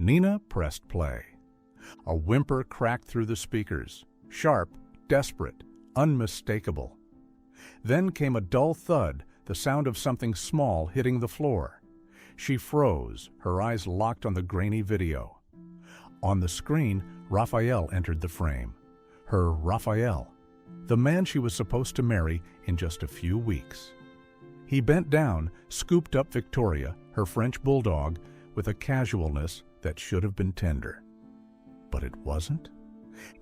Nina pressed play. A whimper cracked through the speakers, sharp, desperate, unmistakable. Then came a dull thud, the sound of something small hitting the floor. She froze, her eyes locked on the grainy video. On the screen, Raphael entered the frame. Her Raphael, the man she was supposed to marry in just a few weeks. He bent down, scooped up Victoria, her French bulldog, with a casualness that should have been tender. But it wasn't.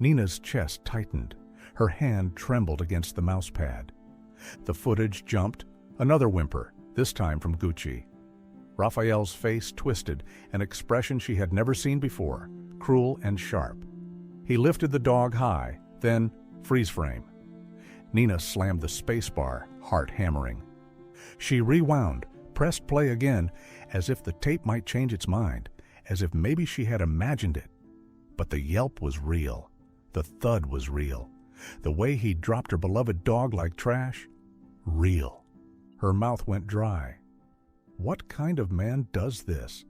Nina's chest tightened. Her hand trembled against the mousepad. The footage jumped. Another whimper, this time from Gucci. Raphael's face twisted, an expression she had never seen before, cruel and sharp. He lifted the dog high, then freeze frame. Nina slammed the spacebar, heart hammering. She rewound, pressed play again, as if the tape might change its mind, as if maybe she had imagined it. But the yelp was real. The thud was real. The way he dropped her beloved dog like trash, real. Her mouth went dry. What kind of man does this?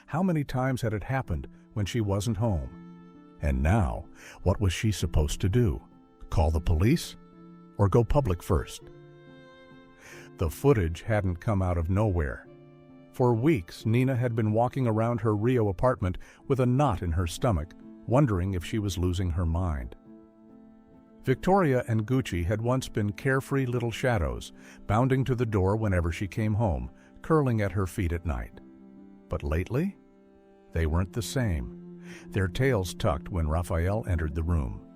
How many times had it happened when she wasn't home? And now, what was she supposed to do? Call the police? Or go public first? The footage hadn't come out of nowhere. For weeks, Nina had been walking around her Rio apartment with a knot in her stomach, wondering if she was losing her mind. Victoria and Gucci had once been carefree little shadows, bounding to the door whenever she came home, curling at her feet at night. But lately, they weren't the same. Their tails tucked when Raphael entered the room.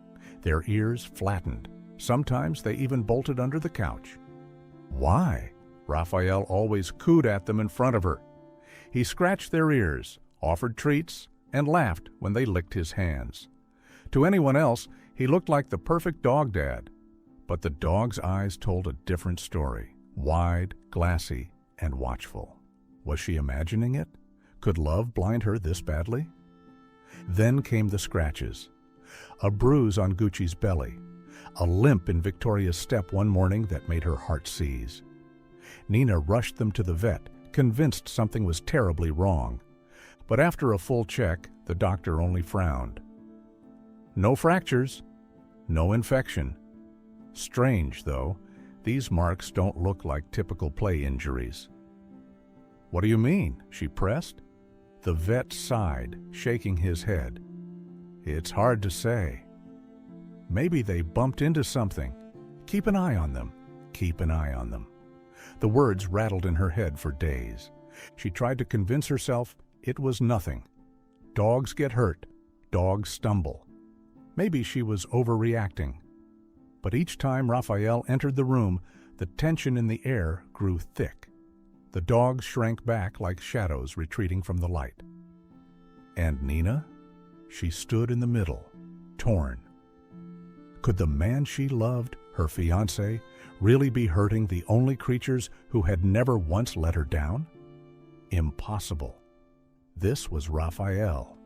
Their ears flattened. Sometimes they even bolted under the couch. Why? Raphael always cooed at them in front of her. He scratched their ears, offered treats, and laughed when they licked his hands. To anyone else, he looked like the perfect dog dad. But the dog's eyes told a different story, wide, glassy, and watchful. Was she imagining it? Could love blind her this badly? Then came the scratches. A bruise on Gucci's belly. A limp in Victoria's step one morning that made her heart seize. Nina rushed them to the vet, convinced something was terribly wrong. But after a full check, the doctor only frowned. No fractures, no infection. Strange, though, these marks don't look like typical play injuries. What do you mean? She pressed. The vet sighed, shaking his head. It's hard to say. Maybe they bumped into something. Keep an eye on them. Keep an eye on them. The words rattled in her head for days. She tried to convince herself it was nothing. Dogs get hurt. Dogs stumble. Maybe she was overreacting. But each time Raphael entered the room, the tension in the air grew thick. The dogs shrank back like shadows retreating from the light. And Nina? She stood in the middle, torn. Could the man she loved, her fiancé, really be hurting the only creatures who had never once let her down? Impossible. This was Raphael.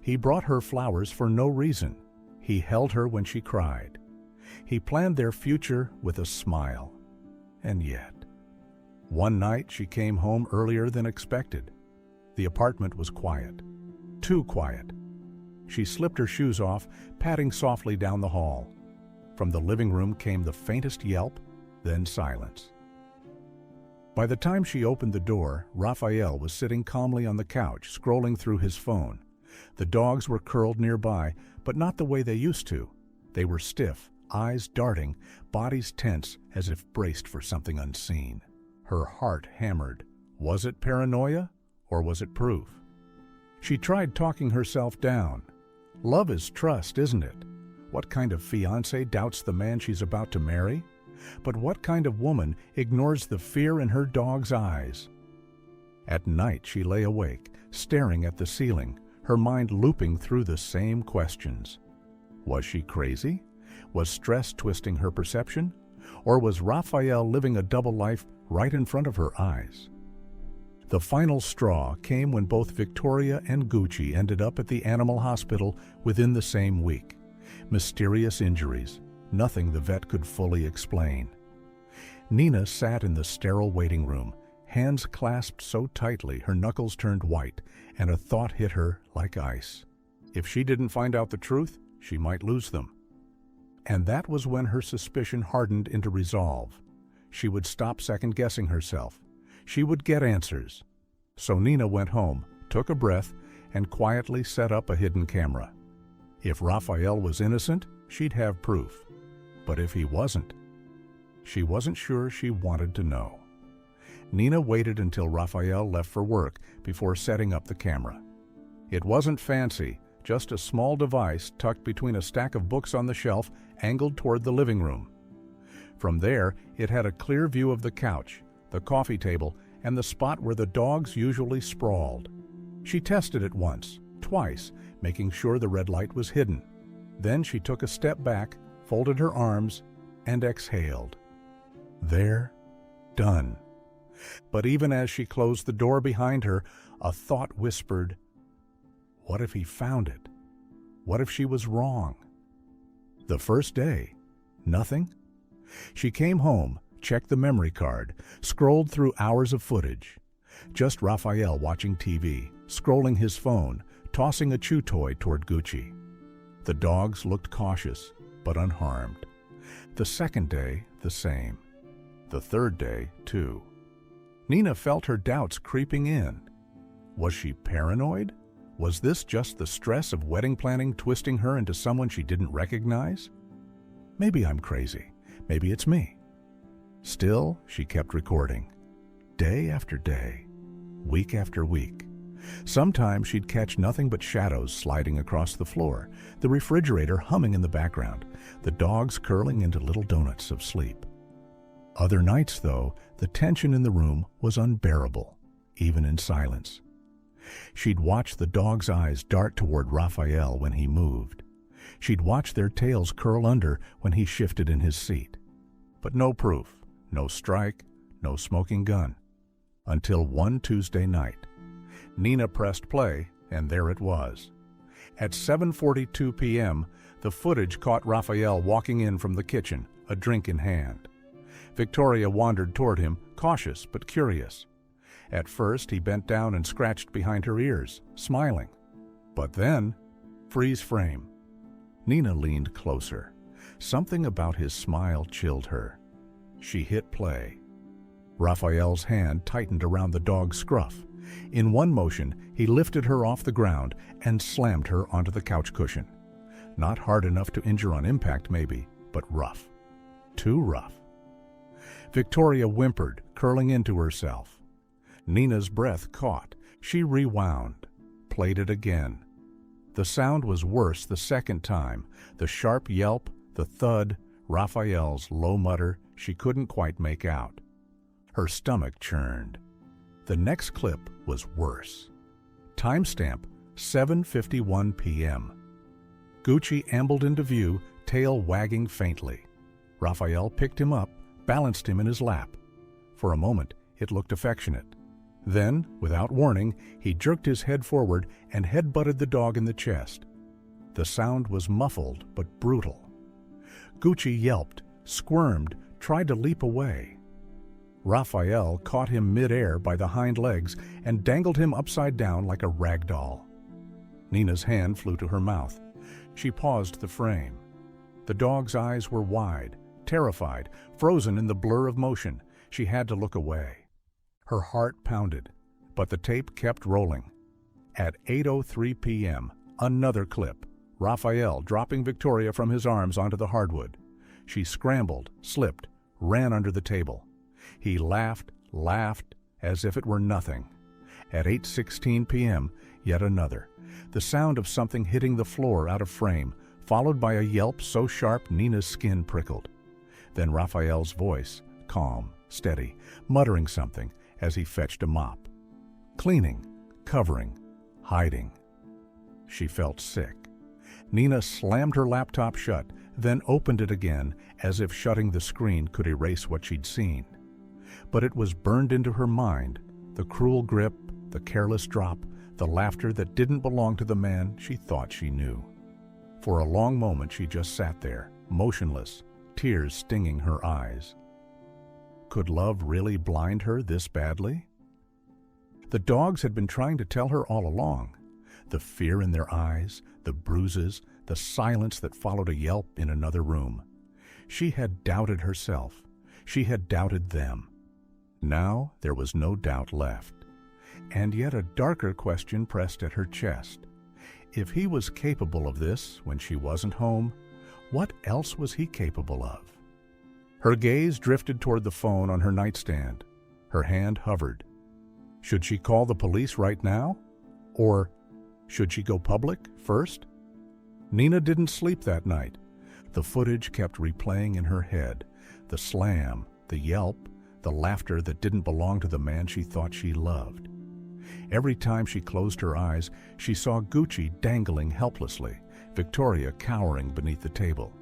He brought her flowers for no reason. He held her when she cried. He planned their future with a smile. And yet, one night she came home earlier than expected. The apartment was quiet. Too quiet. She slipped her shoes off, padding softly down the hall. From the living room came the faintest yelp, then silence. By the time she opened the door, Raphael was sitting calmly on the couch, scrolling through his phone. The dogs were curled nearby, but not the way they used to. They were stiff, eyes darting, bodies tense as if braced for something unseen. Her heart hammered. Was it paranoia, or was it proof? She tried talking herself down. Love is trust, isn't it? What kind of fiancé doubts the man she's about to marry? But what kind of woman ignores the fear in her dog's eyes? At night she lay awake, staring at the ceiling, her mind looping through the same questions. Was she crazy? Was stress twisting her perception? Or was Raphael living a double life right in front of her eyes? The final straw came when both Victoria and Gucci ended up at the animal hospital within the same week. Mysterious injuries, nothing the vet could fully explain. Nina sat in the sterile waiting room, hands clasped so tightly her knuckles turned white, and a thought hit her like ice. If she didn't find out the truth, she might lose them. And that was when her suspicion hardened into resolve. She would stop second-guessing herself. She would get answers. So Nina went home, took a breath, and quietly set up a hidden camera. If Raphael was innocent, she'd have proof. But if he wasn't, she wasn't sure she wanted to know. Nina waited until Raphael left for work before setting up the camera. It wasn't fancy, just a small device tucked between a stack of books on the shelf angled toward the living room. From there, it had a clear view of the couch, the coffee table, and the spot where the dogs usually sprawled. She tested it once, twice, making sure the red light was hidden. Then she took a step back, folded her arms, and exhaled. There, done. But even as she closed the door behind her, a thought whispered, what if he found it? What if she was wrong? The first day, nothing? She came home, checked the memory card, scrolled through hours of footage. Just Raphael watching TV, scrolling his phone, tossing a chew toy toward Gucci. The dogs looked cautious, but unharmed. The second day, the same. The third day, too. Nina felt her doubts creeping in. Was she paranoid? Was this just the stress of wedding planning twisting her into someone she didn't recognize? Maybe I'm crazy. Maybe it's me. Still, she kept recording. Day after day, week after week. Sometimes she'd catch nothing but shadows sliding across the floor, the refrigerator humming in the background, the dogs curling into little donuts of sleep. Other nights, though, the tension in the room was unbearable, even in silence. She'd watch the dogs' eyes dart toward Raphael when he moved. She'd watch their tails curl under when he shifted in his seat. But no proof, no strike, no smoking gun. Until one Tuesday night. Nina pressed play, and there it was. At 7:42 p.m., the footage caught Raphael walking in from the kitchen, a drink in hand. Victoria wandered toward him, cautious but curious. At first, he bent down and scratched behind her ears, smiling. But then, freeze frame. Nina leaned closer. Something about his smile chilled her. She hit play. Raphael's hand tightened around the dog's scruff. In one motion, he lifted her off the ground and slammed her onto the couch cushion. Not hard enough to injure on impact, maybe, but rough. Too rough. Victoria whimpered, curling into herself. Nina's breath caught. She rewound, played it again. The sound was worse the second time, the sharp yelp, the thud, Raphael's low mutter she couldn't quite make out. Her stomach churned. The next clip was worse. Timestamp 7:51 p.m. Gucci ambled into view, tail wagging faintly. Raphael picked him up, balanced him in his lap. For a moment, it looked affectionate. Then, without warning, he jerked his head forward and head-butted the dog in the chest. The sound was muffled but brutal. Gucci yelped, squirmed, tried to leap away. Raphael caught him mid-air by the hind legs and dangled him upside down like a rag doll. Nina's hand flew to her mouth. She paused the frame. The dog's eyes were wide, terrified, frozen in the blur of motion. She had to look away. Her heart pounded, but the tape kept rolling. At 8:03 p.m., another clip, Raphael dropping Victoria from his arms onto the hardwood. She scrambled, slipped, ran under the table. He laughed, as if it were nothing. At 8:16 p.m., yet another. The sound of something hitting the floor out of frame, followed by a yelp so sharp Nina's skin prickled. Then Raphael's voice, calm, steady, muttering something as he fetched a mop. Cleaning, covering, hiding. She felt sick. Nina slammed her laptop shut, then opened it again as if shutting the screen could erase what she'd seen. But it was burned into her mind, the cruel grip, the careless drop, the laughter that didn't belong to the man she thought she knew. For a long moment she just sat there, motionless, tears stinging her eyes. Could love really blind her this badly? The dogs had been trying to tell her all along. The fear in their eyes, the bruises, the silence that followed a yelp in another room. She had doubted herself. She had doubted them. Now there was no doubt left. And yet a darker question pressed at her chest. If he was capable of this when she wasn't home, what else was he capable of? Her gaze drifted toward the phone on her nightstand. Her hand hovered. Should she call the police right now? Or should she go public first? Nina didn't sleep that night. The footage kept replaying in her head. The slam, the yelp, the laughter that didn't belong to the man she thought she loved. Every time she closed her eyes, she saw Gucci dangling helplessly, Victoria cowering beneath the table.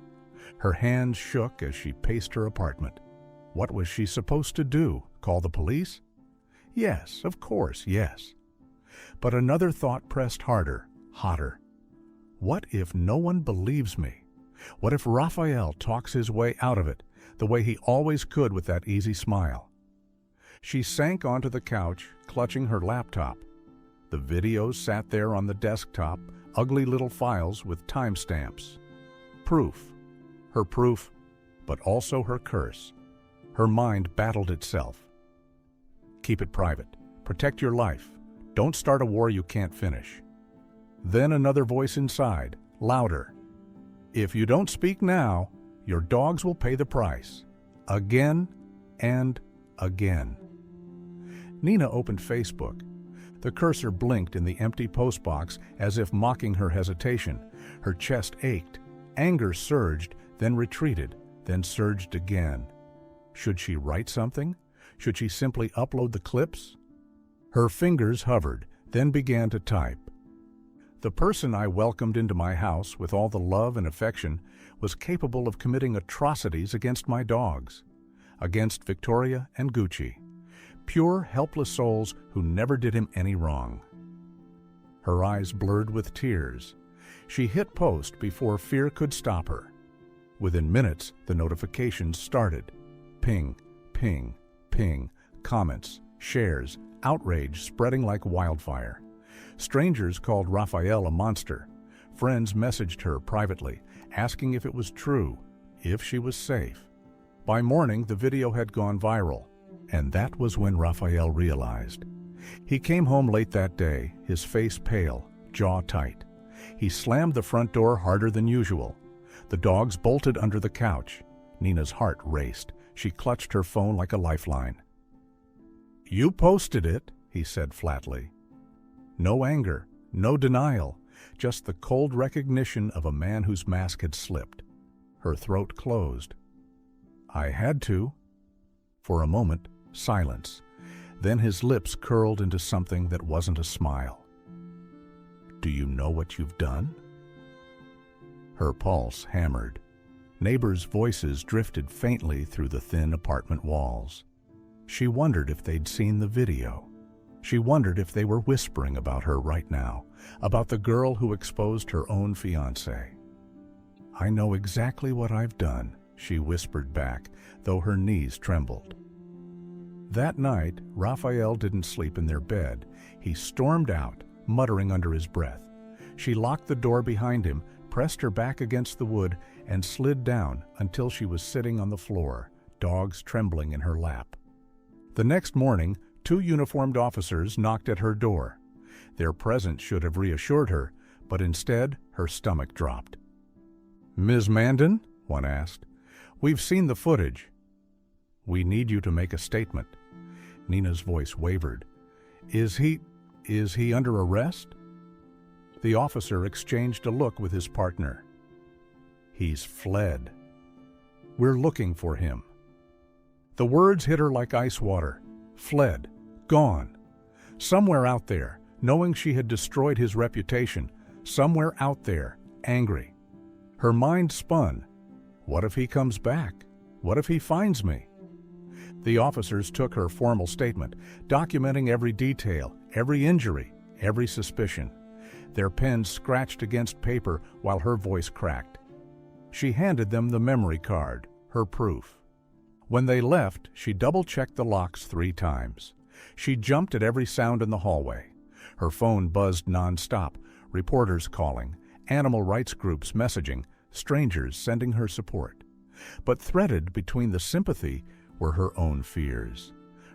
Her hands shook as she paced her apartment. What was she supposed to do? Call the police? Yes, of course, yes. But another thought pressed harder, hotter. What if no one believes me? What if Raphael talks his way out of it, the way he always could with that easy smile? She sank onto the couch, clutching her laptop. The videos sat there on the desktop, ugly little files with timestamps. Proof. Her proof, but also her curse. Her mind battled itself. Keep it private. Protect your life. Don't start a war you can't finish. Then another voice inside, louder. If you don't speak now, your dogs will pay the price. Again and again. Nina opened Facebook. The cursor blinked in the empty postbox as if mocking her hesitation. Her chest ached. Anger surged, then retreated, then surged again. Should she write something? Should she simply upload the clips? Her fingers hovered, then began to type. The person I welcomed into my house with all the love and affection was capable of committing atrocities against my dogs, against Victoria and Gucci, pure, helpless souls who never did him any wrong. Her eyes blurred with tears. She hit post before fear could stop her. Within minutes, the notifications started. Ping, ping, ping, comments, shares, outrage spreading like wildfire. Strangers called Raphael a monster. Friends messaged her privately, asking if it was true, if she was safe. By morning, the video had gone viral, and that was when Raphael realized. He came home late that day, his face pale, jaw tight. He slammed the front door harder than usual. The dogs bolted under the couch. Nina's heart raced. She clutched her phone like a lifeline. "You posted it," he said flatly. No anger, no denial, just the cold recognition of a man whose mask had slipped. Her throat closed. "I had to." For a moment, silence. Then his lips curled into something that wasn't a smile. "Do you know what you've done?" Her pulse hammered. Neighbors' voices drifted faintly through the thin apartment walls. She wondered if they'd seen the video. She wondered if they were whispering about her right now, about the girl who exposed her own fiancé. "I know exactly what I've done," she whispered back, though her knees trembled. That night, Raphael didn't sleep in their bed. He stormed out, muttering under his breath. She locked the door behind him, pressed her back against the wood, and slid down until she was sitting on the floor, dogs trembling in her lap. The next morning, 2 uniformed officers knocked at her door. Their presence should have reassured her, but instead her stomach dropped. "Ms. Mandan?" one asked. "We've seen the footage." "We need you to make a statement." Nina's voice wavered. Is he under arrest?" The officer exchanged a look with his partner. "He's fled. We're looking for him." The words hit her like ice water. Fled. Gone. Somewhere out there, knowing she had destroyed his reputation. Somewhere out there, angry. Her mind spun. What if he comes back? What if he finds me? The officers took her formal statement, documenting every detail, every injury, every suspicion. Their pens scratched against paper while her voice cracked. She handed them the memory card, her proof. When they left, she double-checked the locks 3 times. She jumped at every sound in the hallway. Her phone buzzed non-stop, reporters calling, animal rights groups messaging, strangers sending her support. But threaded between the sympathy were her own fears.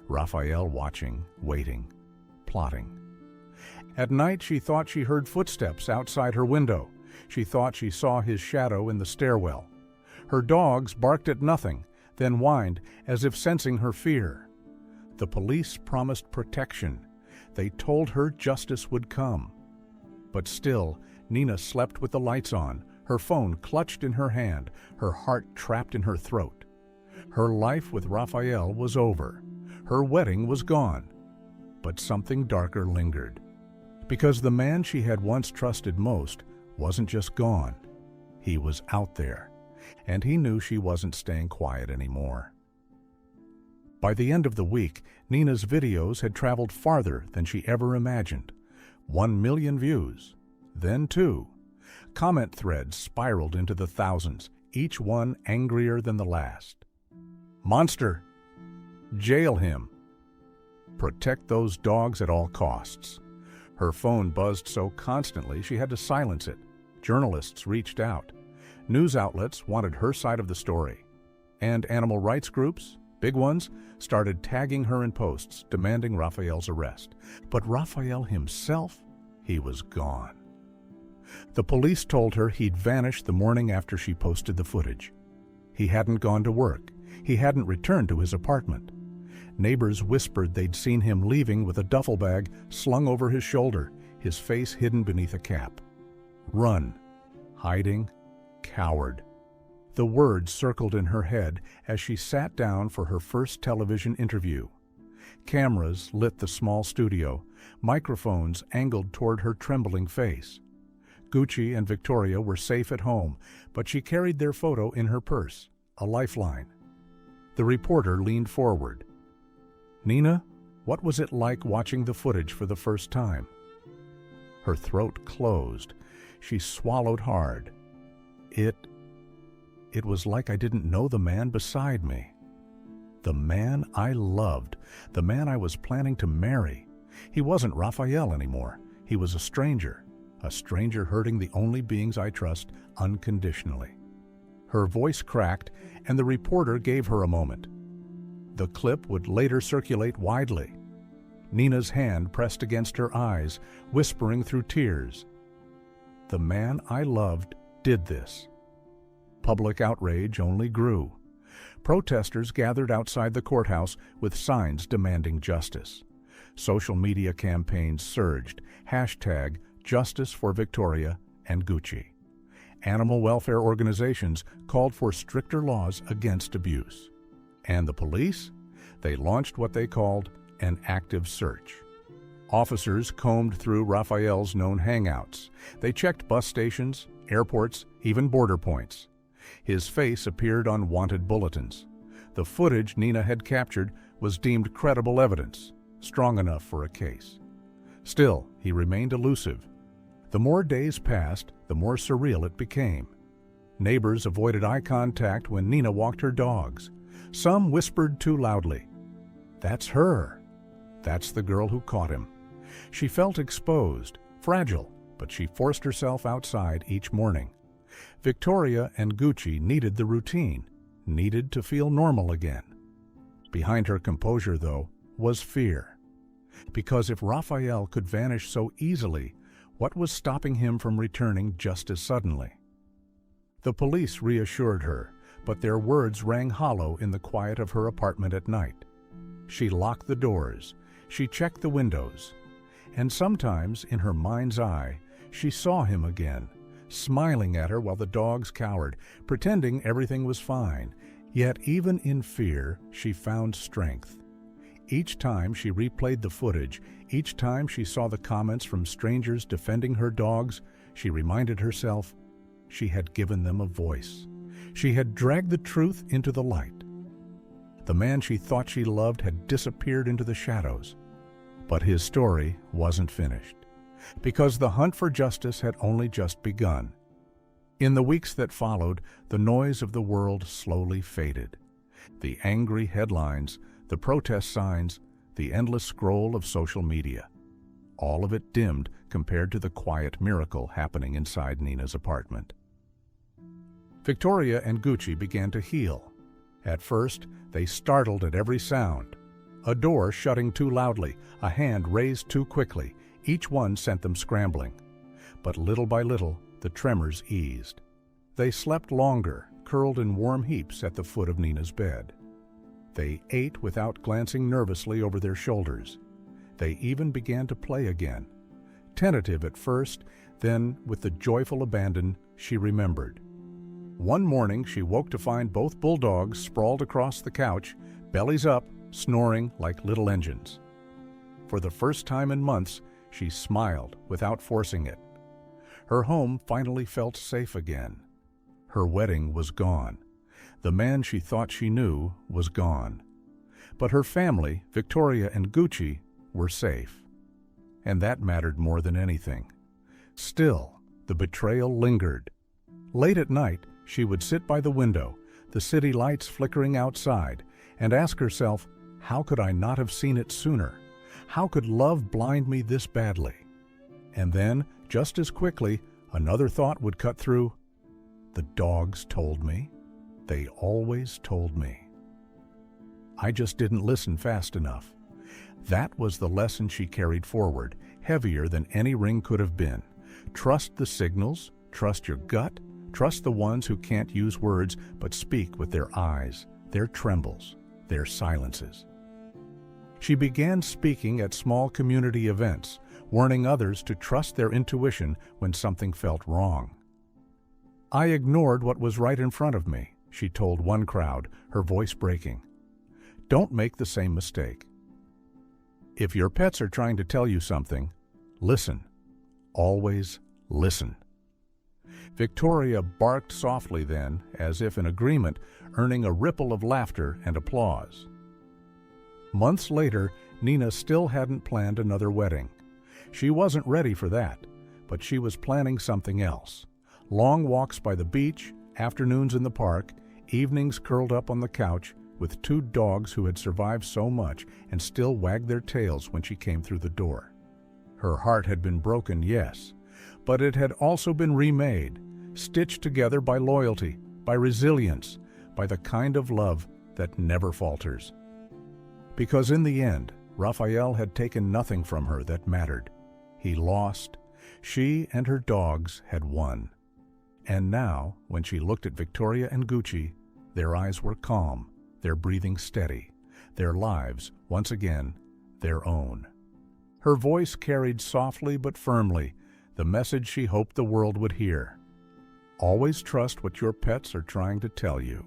Raphael watching, waiting, plotting. At night she thought she heard footsteps outside her window. She thought she saw his shadow in the stairwell. Her dogs barked at nothing, then whined as if sensing her fear. The police promised protection. They told her justice would come. But still, Nina slept with the lights on, her phone clutched in her hand, her heart trapped in her throat. Her life with Raphael was over. Her wedding was gone. But something darker lingered. Because the man she had once trusted most wasn't just gone. He was out there, and he knew she wasn't staying quiet anymore. By the end of the week, Nina's videos had traveled farther than she ever imagined. 1 million views, then 2. Comment threads spiraled into the thousands, each one angrier than the last. Monster! Jail him! Protect those dogs at all costs. Her phone buzzed so constantly she had to silence it. Journalists reached out. News outlets wanted her side of the story. And animal rights groups, big ones, started tagging her in posts demanding Raphael's arrest. But Raphael himself, he was gone. The police told her he'd vanished the morning after she posted the footage. He hadn't gone to work. He hadn't returned to his apartment. Neighbors whispered they'd seen him leaving with a duffel bag slung over his shoulder, his face hidden beneath a cap. Run. Hiding. Coward. The words circled in her head as she sat down for her first television interview. Cameras lit the small studio, microphones angled toward her trembling face. Gucci and Victoria were safe at home, but she carried their photo in her purse, a lifeline. The reporter leaned forward. Nina, what was it like watching the footage for the first time? Her throat closed. She swallowed hard. It was like I didn't know the man beside me. The man I loved, the man I was planning to marry. He wasn't Raphael anymore. He was a stranger hurting the only beings I trust unconditionally. Her voice cracked, and the reporter gave her a moment. The clip would later circulate widely. Nina's hand pressed against her eyes, whispering through tears. The man I loved did this. Public outrage only grew. Protesters gathered outside the courthouse with signs demanding justice. Social media campaigns surged, #Justice for Victoria and Gucci. Animal welfare organizations called for stricter laws against abuse. And the police? They launched what they called an active search. Officers combed through Raphael's known hangouts. They checked bus stations, airports, even border points. His face appeared on wanted bulletins. The footage Nina had captured was deemed credible evidence, strong enough for a case. Still, he remained elusive. The more days passed, the more surreal it became. Neighbors avoided eye contact when Nina walked her dogs. Some whispered too loudly. That's her. That's the girl who caught him. She felt exposed, fragile, but she forced herself outside each morning. Victoria and Gucci needed the routine, needed to feel normal again. Behind her composure, though, was fear. Because if Raphael could vanish so easily, what was stopping him from returning just as suddenly? The police reassured her, but their words rang hollow in the quiet of her apartment at night. She locked the doors. She checked the windows. And sometimes, in her mind's eye, she saw him again, smiling at her while the dogs cowered, pretending everything was fine. Yet even in fear, she found strength. Each time she replayed the footage, each time she saw the comments from strangers defending her dogs, she reminded herself she had given them a voice. She had dragged the truth into the light. The man she thought she loved had disappeared into the shadows. But his story wasn't finished, because the hunt for justice had only just begun. In the weeks that followed, the noise of the world slowly faded. The angry headlines, the protest signs, the endless scroll of social media. All of it dimmed compared to the quiet miracle happening inside Nina's apartment. Victoria and Gucci began to heal. At first, they startled at every sound. A door shutting too loudly, a hand raised too quickly, each one sent them scrambling. But little by little, the tremors eased. They slept longer, curled in warm heaps at the foot of Nina's bed. They ate without glancing nervously over their shoulders. They even began to play again. Tentative at first, then, with the joyful abandon, she remembered. One morning, she woke to find both bulldogs sprawled across the couch, bellies up, snoring like little engines. For the first time in months, she smiled without forcing it. Her home finally felt safe again. Her wedding was gone. The man she thought she knew was gone. But her family, Victoria and Gucci, were safe. And that mattered more than anything. Still, the betrayal lingered. Late at night, she would sit by the window, the city lights flickering outside, and ask herself, how could I not have seen it sooner? How could love blind me this badly? And then, just as quickly, another thought would cut through. The dogs told me. They always told me. I just didn't listen fast enough. That was the lesson she carried forward, heavier than any ring could have been. Trust the signals, trust your gut, trust the ones who can't use words but speak with their eyes, their trembles, their silences. She began speaking at small community events, warning others to trust their intuition when something felt wrong. I ignored what was right in front of me, she told one crowd, her voice breaking. Don't make the same mistake. If your pets are trying to tell you something, listen. Always listen. Victoria barked softly then, as if in agreement, earning a ripple of laughter and applause. Months later, Nina still hadn't planned another wedding. She wasn't ready for that, but she was planning something else. Long walks by the beach, afternoons in the park, evenings curled up on the couch with two dogs who had survived so much and still wagged their tails when she came through the door. Her heart had been broken, yes, but it had also been remade, stitched together by loyalty, by resilience, by the kind of love that never falters. Because in the end, Raphael had taken nothing from her that mattered. He lost. She and her dogs had won. And now, when she looked at Victoria and Gucci, their eyes were calm, their breathing steady, their lives, once again, their own. Her voice carried softly but firmly the message she hoped the world would hear. Always trust what your pets are trying to tell you.